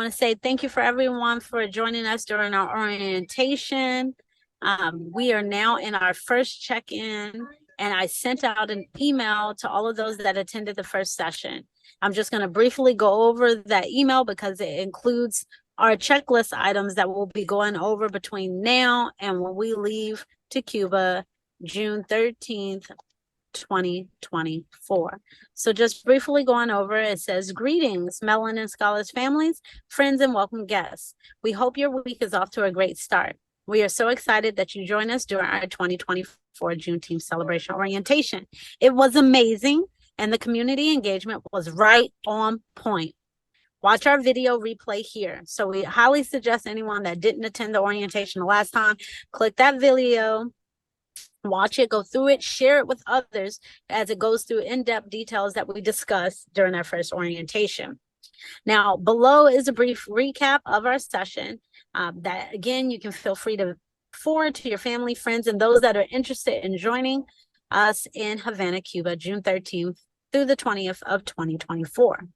want to say thank you for everyone for joining us during our orientation. We are now in our first check-in, and I sent out an email to all of those that attended the first session. I'm just going to briefly go over that email because it includes our checklist items that we'll be going over between now and when we leave to Cuba, June 13th, 2024. So just briefly going over, it says, greetings, Melanin Scholars families, friends, and welcome guests. We hope your week is off to a great start. We are so excited that you join us during our 2024 Juneteenth Celebration orientation. It was amazing, and the community engagement was right on point. Watch our video replay here. So we highly suggest anyone that didn't attend the orientation the last time, click that video, watch it, go through it, share it with others as it goes through in-depth details that we discussed during our first orientation. Now, below is a brief recap of our session that, again, you can feel free to forward to your family, friends, and those that are interested in joining us in Havana, Cuba, June 13th through the 20th of 2024.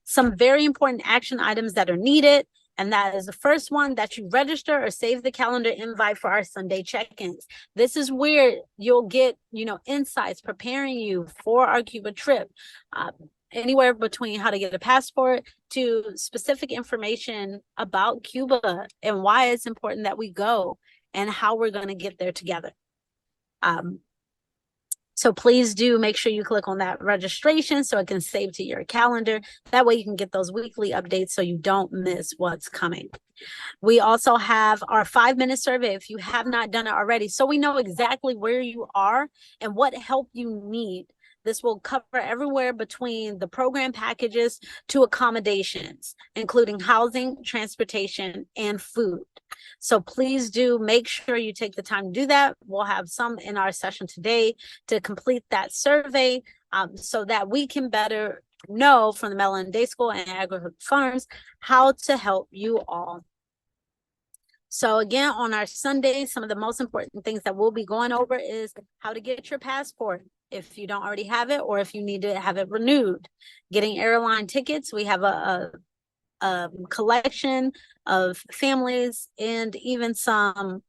Some very important action items that are needed, and that is the first one, that you register or save the calendar invite for our Sunday check-ins. This is where you'll get, insights preparing you for our Cuba trip. Anywhere between how to get a passport to specific information about Cuba and why it's important that we go and how we're going to get there together. So please do make sure you click on that registration so it can save to your calendar. That way you can get those weekly updates so you don't miss what's coming. We also have our 5-minute survey if you have not done it already, so we know exactly where you are and what help you need. This will cover everywhere between the program packages to accommodations, including housing, transportation, and food. So please do make sure you take the time to do that. We'll have some in our session today to complete that survey so that we can better know from the Melanin Day School and Agri Farms how to help you all. So again, on our Sunday, some of the most important things that we'll be going over is how to get your passport if you don't already have it, or if you need to have it renewed. Getting airline tickets, we have a collection of families and even some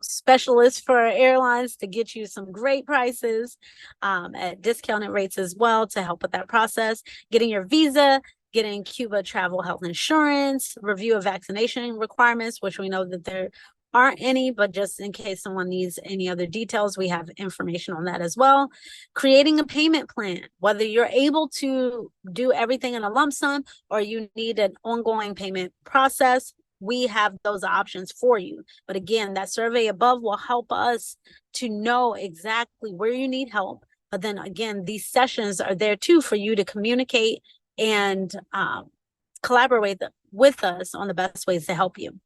specialists for airlines to get you some great prices at discounted rates as well to help with that process. Getting your visa, getting Cuba travel health insurance, review of vaccination requirements, which we know that there aren't any, but just in case someone needs any other details, we have information on that as well. Creating a payment plan, whether you're able to do everything in a lump sum or you need an ongoing payment process, we have those options for you. But again, that survey above will help us to know exactly where you need help. But then again, these sessions are there too for you to communicate and collaborate with us on the best ways to help you.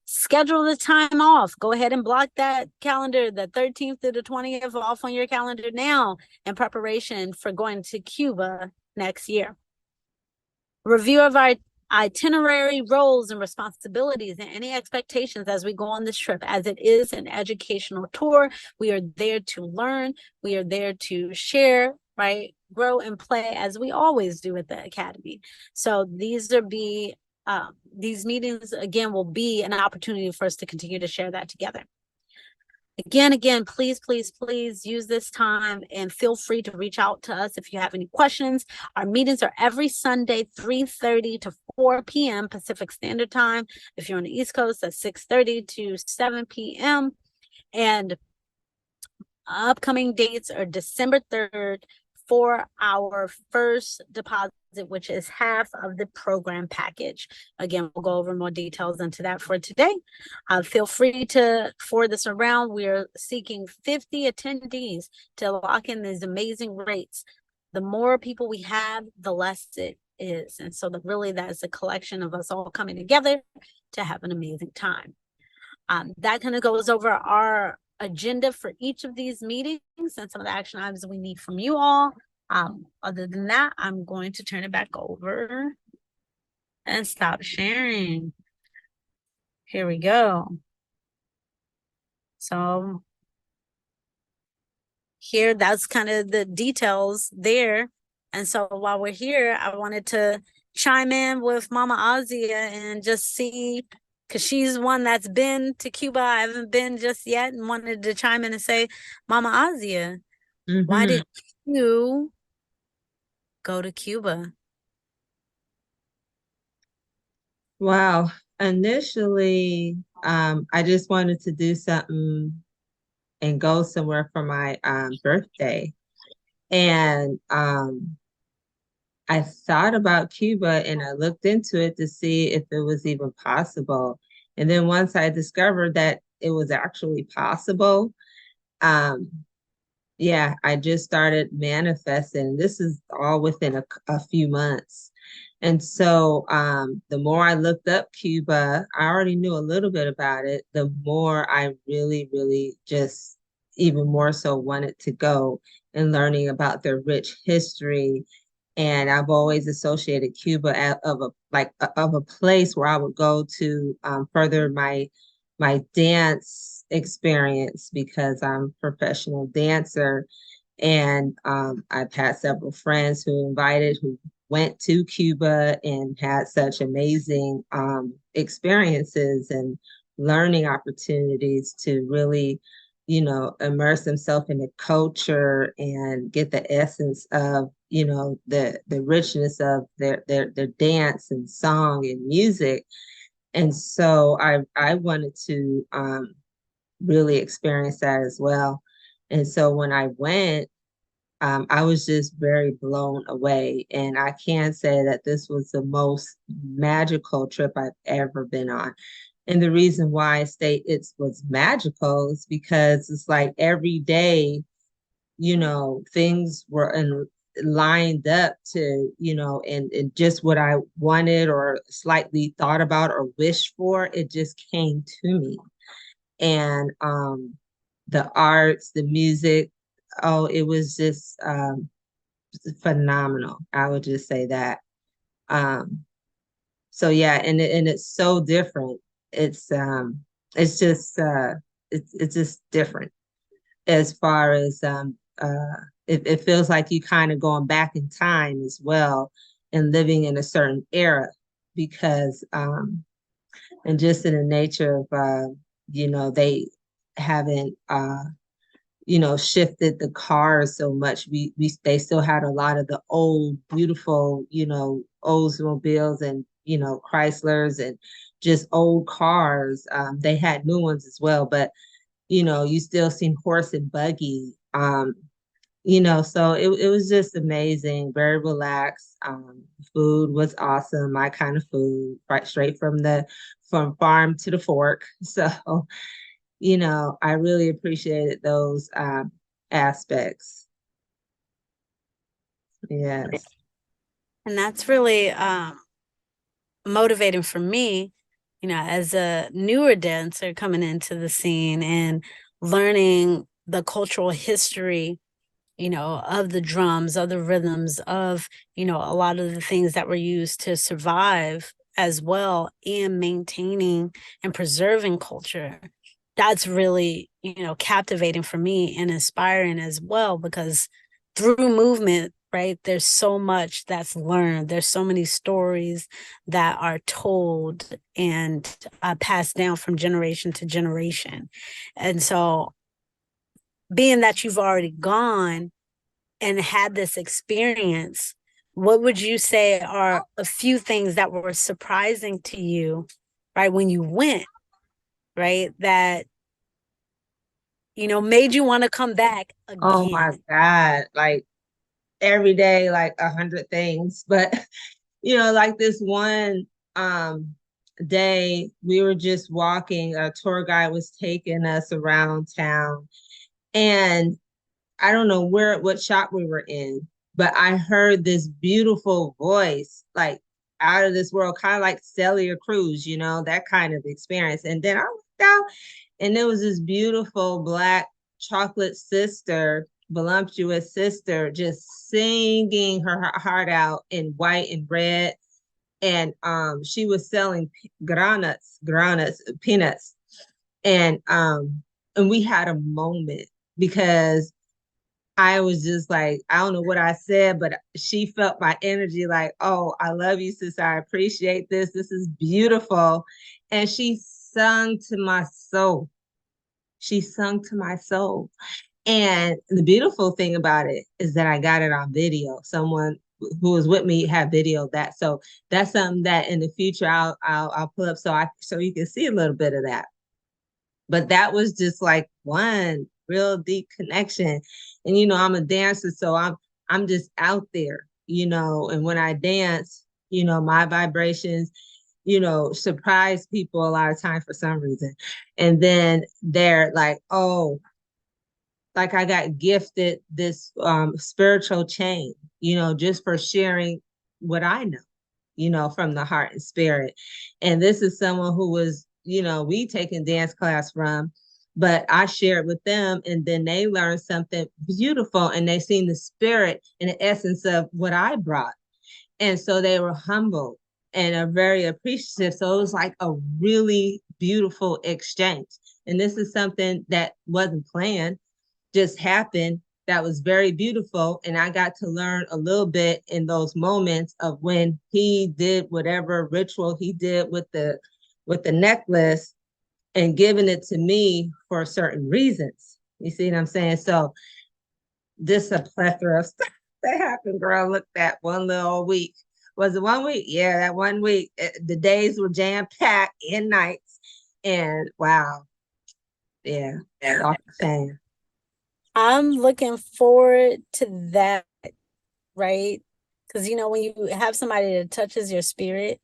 Schedule the time off. Go ahead and block that calendar, the 13th to the 20th off on your calendar now in preparation for going to Cuba next year. Review of our itinerary, roles, and responsibilities, and any expectations as we go on this trip. As it is an educational tour, we are there to learn. We are there to share, right? Grow and play as we always do at the Academy. So these meetings, again, will be an opportunity for us to continue to share that together. Again, please use this time and feel free to reach out to us if you have any questions. Our meetings are every Sunday, 3:30 to 4 p.m. Pacific Standard Time. If you're on the East Coast, that's 6:30 to 7 p.m. And upcoming dates are December 3rd for our first deposit, which is half of the program package. Again, we'll go over more details into that for today. Feel free to forward this around. We are seeking 50 attendees to lock in these amazing rates. The more people we have, the less it is. And so that is a collection of us all coming together to have an amazing time. That kind of goes over our agenda for each of these meetings and some of the action items we need from you all. Other than that, I'm going to turn it back over and stop sharing. Here we go. So here, that's kind of the details there. And so while we're here, I wanted to chime in with Mama Azia and just see, because she's one that's been to Cuba. I haven't been just yet, and wanted to chime in and say, Mama Azia, why did you go to Cuba? Wow. Initially, I just wanted to do something and go somewhere for my birthday. And I thought about Cuba and I looked into it to see if it was even possible. And then once I discovered that it was actually possible, um, yeah, I just started manifesting. This is all within a few months. And so the more I looked up Cuba, I already knew a little bit about it. The more I really, really just even more so wanted to go and learning about their rich history. And I've always associated Cuba of a place where I would go to further my dance experience because I'm a professional dancer. And I've had several friends who went to Cuba and had such amazing experiences and learning opportunities to really, immerse themselves in the culture and get the essence of, the richness of their dance and song and music. And so I wanted to really experience that as well. And so when I went, I was just very blown away. And I can say that this was the most magical trip I've ever been on. And the reason why I say it was magical is because it's like every day, things were lined up to, and just what I wanted or slightly thought about or wished for, it just came to me. And the arts, the music, oh, it was just phenomenal. I would just say that. Um, so yeah, and it's so different. It's just it's just different as far as it feels like you kind of going back in time as well and living in a certain era because and just in the nature of they haven't shifted the cars so much. We they still had a lot of the old, beautiful, Oldsmobiles and Chryslers and just old cars. They had new ones as well, but you still seen horse and buggy. So it was just amazing, very relaxed. Food was awesome, my kind of food, right straight from farm to the fork. So I really appreciated those aspects. Yes. And that's really motivating for me, as a newer dancer coming into the scene and learning the cultural history, of the drums, of the rhythms, of, a lot of the things that were used to survive as well, and maintaining and preserving culture. That's really, captivating for me and inspiring as well, because through movement, right, there's so much that's learned. There's so many stories that are told and passed down from generation to generation. And so, being that you've already gone and had this experience, what would you say are a few things that were surprising to you, right, when you went, right, that, made you want to come back Oh my again? God. Like every day, like 100 things. But like this one day we were just walking, a tour guide was taking us around town. And I don't know what shop we were in, but I heard this beautiful voice, like out of this world, kind of like Celia Cruz, that kind of experience. And then I looked out and there was this beautiful black chocolate sister, voluptuous sister, just singing her heart out in white and red. And she was selling granuts, peanuts. And we had a moment because I was just like, I don't know what I said, but she felt my energy like, oh, I love you, sis. I appreciate this. This is beautiful. And she sung to my soul. She sung to my soul. And the beautiful thing about it is that I got it on video. Someone who was with me had video of that. So that's something that in the future I'll pull up so you can see a little bit of that. But that was just like one real deep connection. And I'm a dancer, so I'm just out there, and when I dance, my vibrations, surprise people a lot of time for some reason. And then they're like, oh, like I got gifted this spiritual chain, just for sharing what I know, from the heart and spirit. And this is someone who was, we taking dance class from, but I shared with them, and then they learned something beautiful, and they seen the spirit and the essence of what I brought. And so they were humble and are very appreciative. So it was like a really beautiful exchange. And this is something that wasn't planned, just happened, that was very beautiful. And I got to learn a little bit in those moments of when he did whatever ritual he did with the necklace and giving it to me for certain reasons. You see what I'm saying? So this a plethora of stuff that happened, girl. Look, that one little week. Was it 1 week? Yeah, that 1 week. The days were jam-packed and nights. And wow. Yeah, off the chain. I'm looking forward to that, right? Because when you have somebody that touches your spirit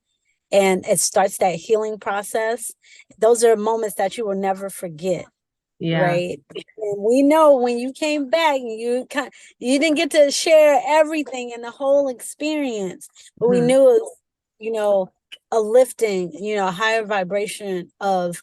and it starts that healing process, those are moments that you will never forget. Yeah. Right. And we know when you came back, you didn't get to share everything in the whole experience, but we knew it was, a lifting, a higher vibration of,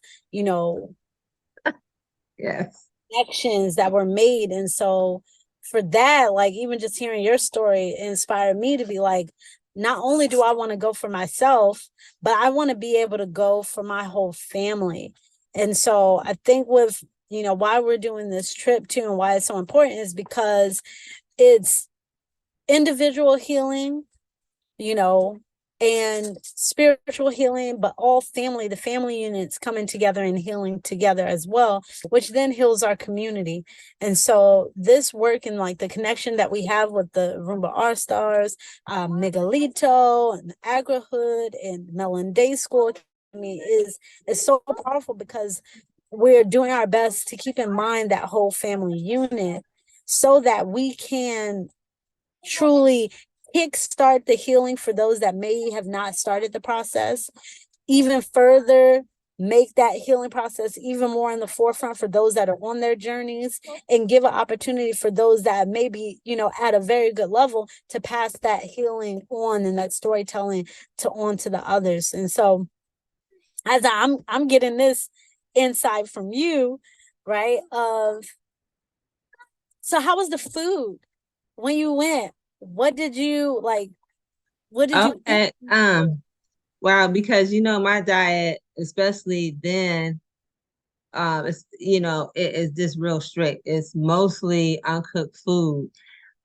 Yes. connections that were made. And so for that, like even just hearing your story inspired me to be like, not only do I want to go for myself, but I want to be able to go for my whole family. And so I think with, why we're doing this trip too and why it's so important is because it's individual healing, you know, and spiritual healing, but all the family units coming together and healing together as well, which then heals our community. And so this work and like the connection that we have with the Roomba R Stars, Miguelito and Agrahood and Mellon Day School Academy is so powerful because we're doing our best to keep in mind that whole family unit so that we can truly kickstart the healing for those that may have not started the process, even further make that healing process even more in the forefront for those that are on their journeys, and give an opportunity for those that may be, at a very good level to pass that healing on and that storytelling on to the others. And so as I'm getting this insight from you, right? So how was the food when you went? What did you like? What did you eat? Okay. Wow, because my diet, especially then, it's it is just real strict. It's mostly uncooked food.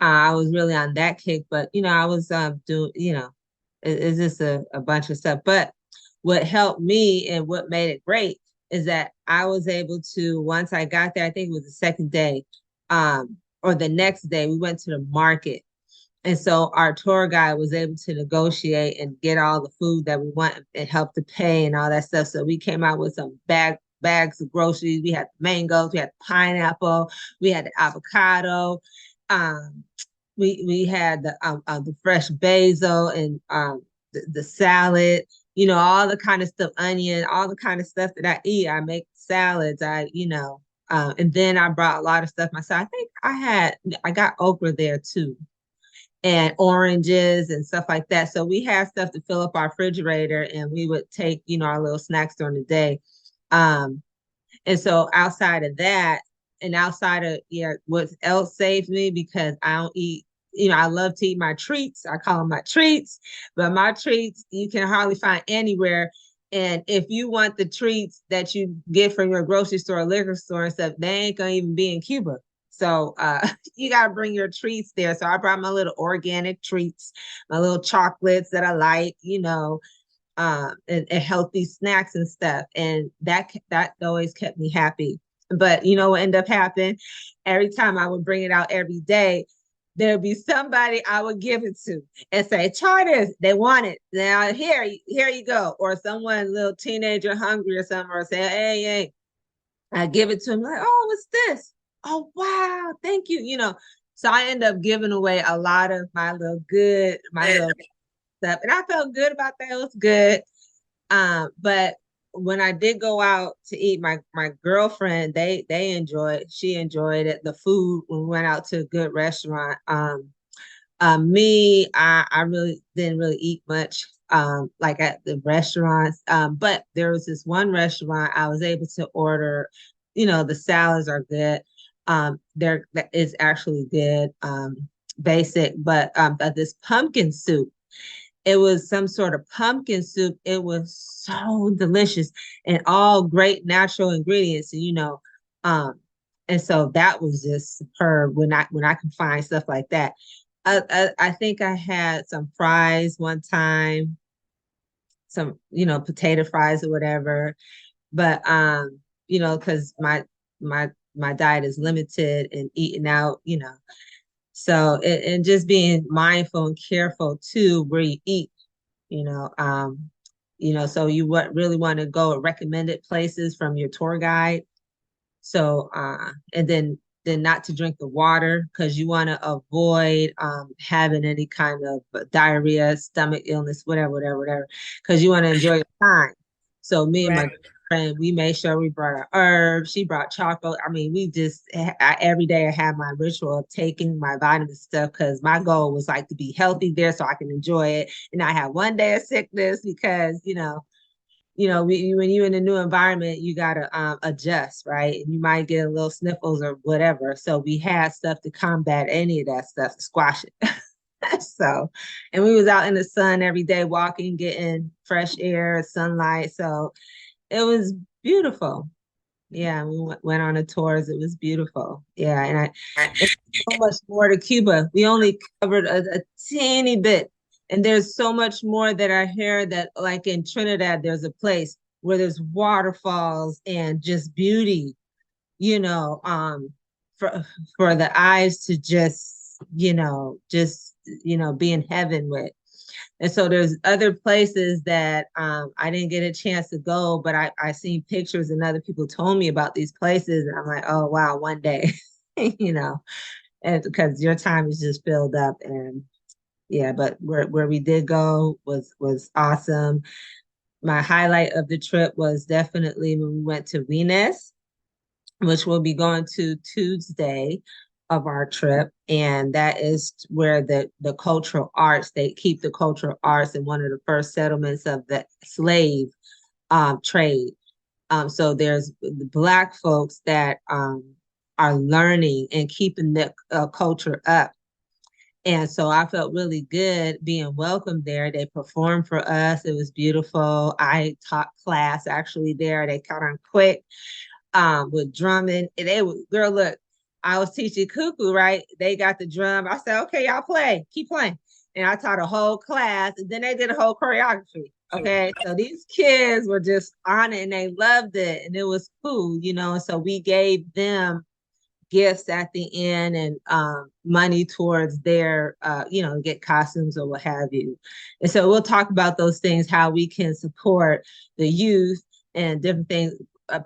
I was really on that kick, but I was doing, it's just a bunch of stuff. But what helped me and what made it great is that I was able to, once I got there, I think it was the second day, or the next day, we went to the market. And so our tour guide was able to negotiate and get all the food that we want and help to pay and all that stuff. So we came out with some bags of groceries. We had mangoes, we had pineapple, we had the avocado, um, we had the fresh basil and the salad, all the kind of stuff, onion, all the kind of stuff that I eat. I make salads. And then I brought a lot of stuff myself. I think I got okra there too, and oranges and stuff like that. So we had stuff to fill up our refrigerator, and we would take, our little snacks during the day. And so outside of that, and outside of what else saves me, because I don't eat, I love to eat my treats. I call them my treats, but my treats you can hardly find anywhere. And if you want the treats that you get from your grocery store, liquor store and stuff, they ain't gonna even be in Cuba. So you got to bring your treats there. So I brought my little organic treats, my little chocolates that I like, and healthy snacks and stuff. And that always kept me happy. But you know what ended up happening? Every time I would bring it out every day, there'd be somebody I would give it to and say, try this. They want it. Now here you go. Or someone, little teenager hungry or something, or say, hey, I give it to them like, oh, what's this? Oh, wow, thank you. So I end up giving away a lot of my little stuff. And I felt good about that. It was good. But when I did go out to eat, my girlfriend, she enjoyed it. The food when we went out to a good restaurant. I really didn't really eat much like at the restaurants. But there was this one restaurant I was able to order, the salads are good. There is actually good, basic, but this pumpkin soup, it was some sort of pumpkin soup. It was so delicious and all great natural ingredients, um, and so that was just superb when I can find stuff like that. I think I had some fries one time, some potato fries or whatever. But because my diet is limited and eating out, so and just being mindful and careful too where you eat, you know. So you really want to go recommended places from your tour guide. So and then not to drink the water because you want to avoid having any kind of diarrhea, stomach illness, whatever, because you want to enjoy your time. So me and my friend, we made sure we brought our herbs. She brought chocolate. I mean, every day I had my ritual of taking my vitamin stuff because my goal was like to be healthy there so I can enjoy it. And I had one day of sickness because, when you're in a new environment, you got to adjust, right? And you might get a little sniffles or whatever. So we had stuff to combat any of that stuff, to squash it. So, and we was out in the sun every day, walking, getting fresh air, sunlight. So it was beautiful. Yeah, we went on the tours. It was beautiful. Yeah, and so much more to Cuba. We only covered a teeny bit. And there's so much more that I hear that, like in Trinidad, there's a place where there's waterfalls and just beauty, you know, um, for the eyes to just be in heaven with. And so there's other places that I didn't get a chance to go, but I seen pictures and other people told me about these places, and I'm like, oh wow, one day, you know, and because your time is just filled up. And yeah, but where we did go was awesome. My highlight of the trip was definitely when we went to Venus, which we'll be going to Tuesday of our trip. And that is where the cultural arts, they keep the cultural arts in one of the first settlements of the slave trade. So there's the Black folks that are learning and keeping the culture up. And so I felt really good being welcomed there. They performed for us. It was beautiful. I taught class actually there. They caught on quick with drumming. And they would, girl, look, I was teaching cuckoo, right? They got the drum. I said, okay, y'all play, keep playing. And I taught a whole class, and then they did a whole choreography. Okay. So these kids were just on it and they loved it. And it was cool, And so we gave them gifts at the end and money towards their, get costumes or what have you. And so we'll talk about those things, how we can support the youth and different things,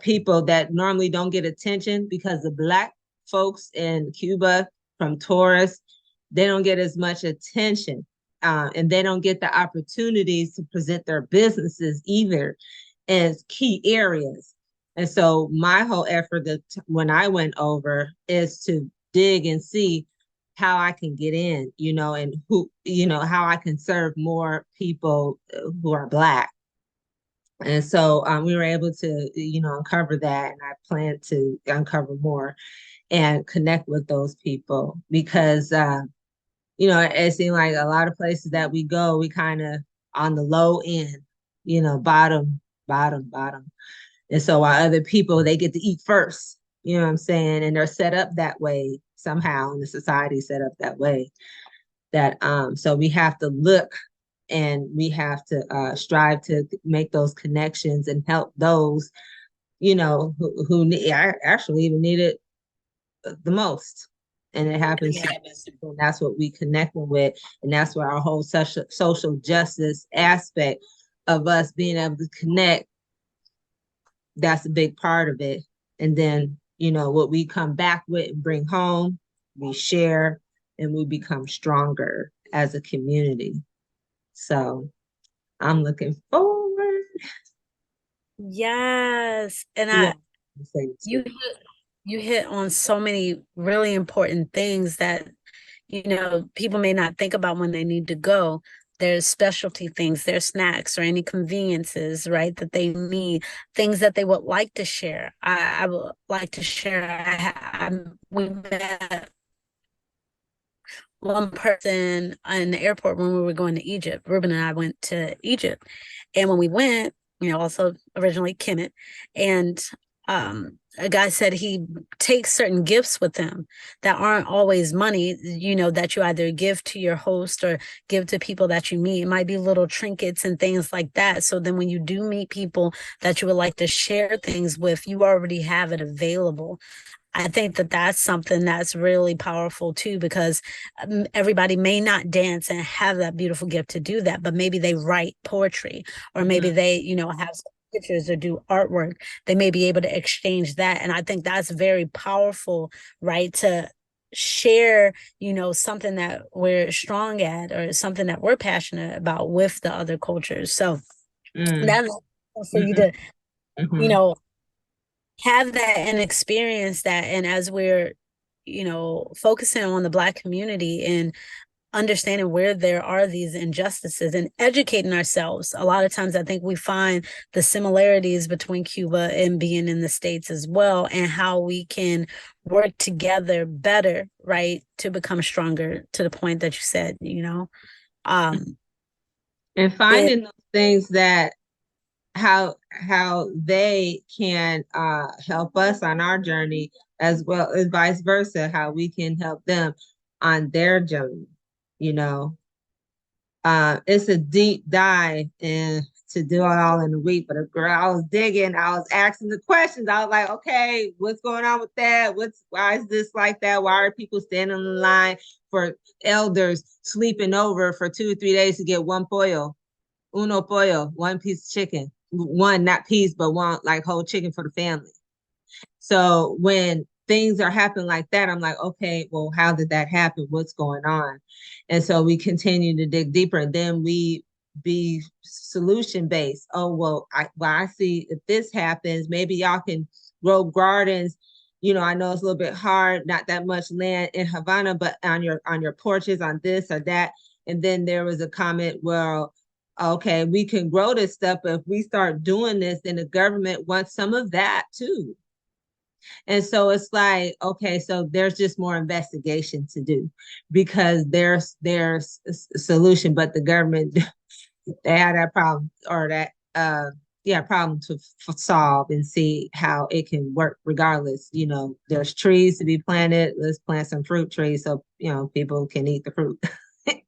people that normally don't get attention because the Black folks in Cuba from tourists, they don't get as much attention and they don't get the opportunities to present their businesses either as key areas. And so my whole effort when I went over is to dig and see how I can get in, and how I can serve more people who are Black. And so we were able to, uncover that. And I plan to uncover more and connect with those people because, it seemed like a lot of places that we go, we kind of on the low end, bottom. And so while other people, they get to eat first, You know what I'm saying? And they're set up that way somehow, and the society set up that way that so we have to look and we have to strive to make those connections and help those, you know, who need, actually even need it the most. And it happens to people, and that's what we connect with. And that's where our whole social justice aspect of us being able to connect, that's a big part of it. And then, you know, what we come back with and bring home, we share, and we become stronger as a community. So I'm looking forward. Yes. And Yeah, you you hit on so many really important things that, you know, people may not think about when they need to go. There's specialty things, there's snacks or any conveniences, right, that they need, things that they would like to share. I would like to share. We met one person in the airport when we were going to Egypt. Ruben and I went to Egypt. And when we went, you know, also originally Kemet, and a guy said he takes certain gifts with him that aren't always money, you know, that you either give to your host or give to people that you meet. It might be little trinkets and things like that. So then when you do meet people that you would like to share things with, you already have it available. I think that that's something that's really powerful too, because everybody may not dance and have that beautiful gift to do that, but maybe they write poetry or maybe they, you know, have pictures or do artwork. They may be able to exchange that. And I think that's very powerful, right? To share, you know, something that we're strong at or something that we're passionate about with the other cultures. So that's for you to, you know, have that and experience that. And as we're, you know, focusing on the Black community and understanding where there are these injustices and educating ourselves, a lot of times I think we find the similarities between Cuba and being in the States as well, and how we can work together better, right, to become stronger, to the point that you said, you know. And finding those things that how they can help us on our journey, as well as vice versa, how we can help them on their journey. You know, it's a deep dive and to do it all in a week. But girl, I was digging, I was asking the questions. I was like, okay, what's going on with that? Why is this like that? Why are people standing in line for elders sleeping over for 2 or 3 days to get one pollo? Uno pollo, one piece of chicken. One, not piece, but one like whole chicken for the family. So when things are happening like that, I'm like, okay, well, how did that happen? What's going on? And so we continue to dig deeper, and then we be solution based. Oh, I see if this happens, maybe y'all can grow gardens. You know, I know it's a little bit hard, not that much land in Havana, but on your porches, on this or that. And then there was a comment, well, okay, we can grow this stuff, but if we start doing this, then the government wants some of that too. And so it's like, okay, so there's just more investigation to do, because there's a solution, but the government they have that problem, or that problem to solve, and see how it can work regardless. You know, there's trees to be planted. Let's plant some fruit trees so, you know, people can eat the fruit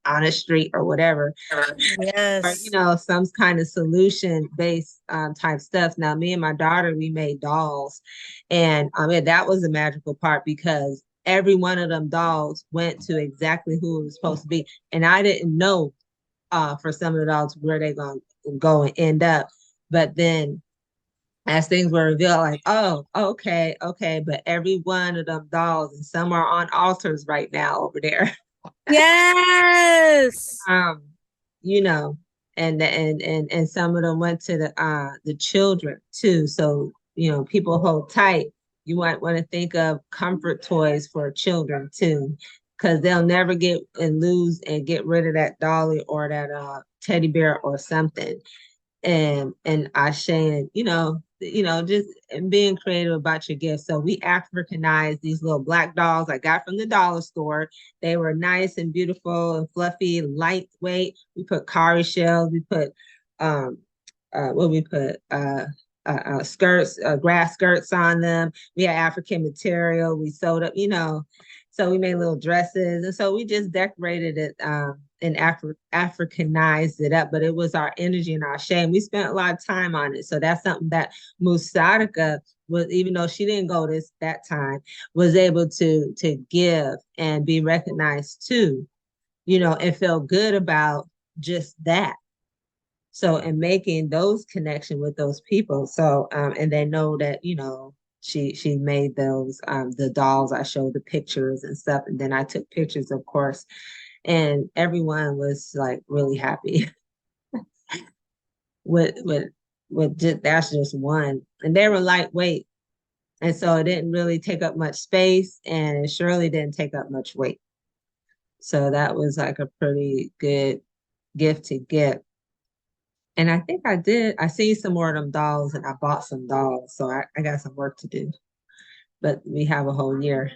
on the street or whatever. Or, you Yes. know, some kind of solution based type stuff. Now, me and my daughter, we made dolls, and I mean that was a magical part, because every one of them dolls went to exactly who it was supposed to be, and I didn't know for some of the dolls where they gonna go and end up, but then as things were revealed, like, oh, okay, but every one of them dolls, and some are on altars right now over there. Yes. um, you know, and some of them went to the children too. So, you know, people hold tight. You might want to think of comfort toys for children too, because they'll never get and lose and get rid of that dolly or that teddy bear or something. And I saying, just being creative about your gifts. So we Africanized these little black dolls I got from the dollar store. They were nice and beautiful and fluffy, lightweight. We put cowrie shells. We put what we put skirts, grass skirts on them. We had African material. We sewed up, so we made little dresses, and so we just decorated it and Africanized it up. But it was our energy and our shame. We spent a lot of time on it, so that's something that Musarika was, even though she didn't go this that time, was able to give and be recognized too, and feel good about just that. So, and making those connection with those people. So, and they know that, she made those, the dolls. I showed the pictures and stuff. And then I took pictures, of course, and everyone was like really happy with, just, that's just one. And they were lightweight. And so it didn't really take up much space, and it surely didn't take up much weight. So that was like a pretty good gift to get. And I think I see some more of them dolls, and I bought some dolls. So I got some work to do, but we have a whole year.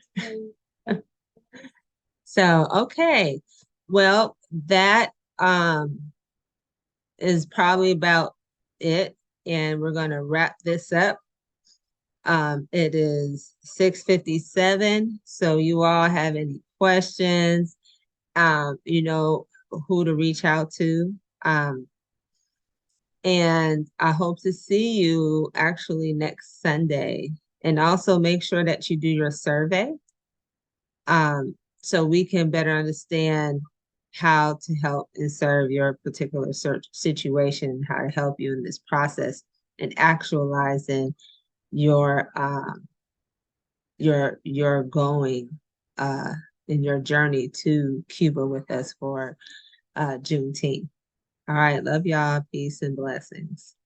So, okay. Well, that is probably about it. And we're going to wrap this up. It is 6:57. So you all have any questions, you know who to reach out to. And I hope to see you actually next Sunday. And also make sure that you do your survey, so we can better understand how to help and serve your particular search situation, how to help you in this process and actualizing your going in your journey to Cuba with us for Juneteenth. All right, love y'all. Peace and blessings.